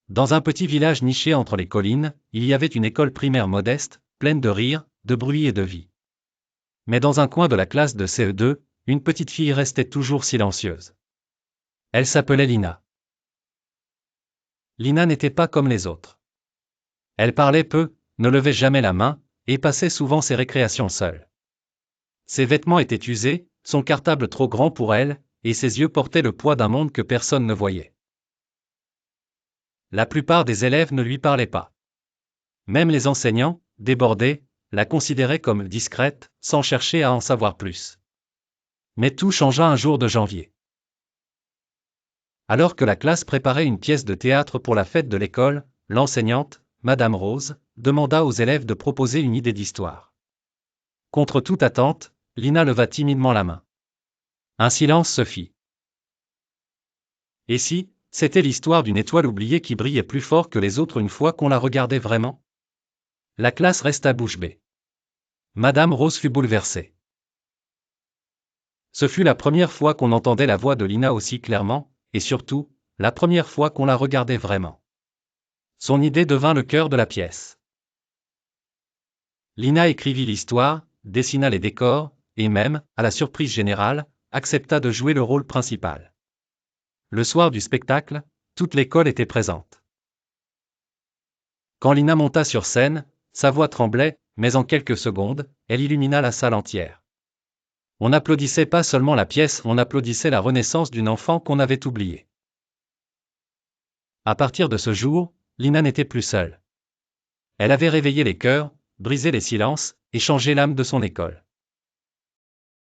Dans un petit village niché entre les collines, il y avait une école primaire modeste, pleine de rire, de bruit et de vie. Mais dans un coin de la classe de CE2, une petite fille restait toujours silencieuse. Elle s'appelait Lina. Lina n'était pas comme les autres. Elle parlait peu, ne levait jamais la main, et passait souvent ses récréations seule. Ses vêtements étaient usés, son cartable trop grand pour elle, et ses yeux portaient le poids d'un monde que personne ne voyait. La plupart des élèves ne lui parlaient pas. Même les enseignants, débordés, la considéraient comme discrète, sans chercher à en savoir plus. Mais tout changea un jour de janvier. Alors que la classe préparait une pièce de théâtre pour la fête de l'école, l'enseignante, Madame Rose, demanda aux élèves de proposer une idée d'histoire. Contre toute attente, Lina leva timidement la main. Un silence se fit. Et si, c'était l'histoire d'une étoile oubliée qui brillait plus fort que les autres une fois qu'on la regardait vraiment? La classe resta bouche bée. Madame Rose fut bouleversée. Ce fut la première fois qu'on entendait la voix de Lina aussi clairement, et surtout, la première fois qu'on la regardait vraiment. Son idée devint le cœur de la pièce. Lina écrivit l'histoire, dessina les décors, et même, à la surprise générale, accepta de jouer le rôle principal. Le soir du spectacle, toute l'école était présente. Quand Lina monta sur scène, sa voix tremblait, mais en quelques secondes, elle illumina la salle entière. On n'applaudissait pas seulement la pièce, on applaudissait la renaissance d'une enfant qu'on avait oubliée. À partir de ce jour, Lina n'était plus seule. Elle avait réveillé les cœurs, brisé les silences, et changé l'âme de son école.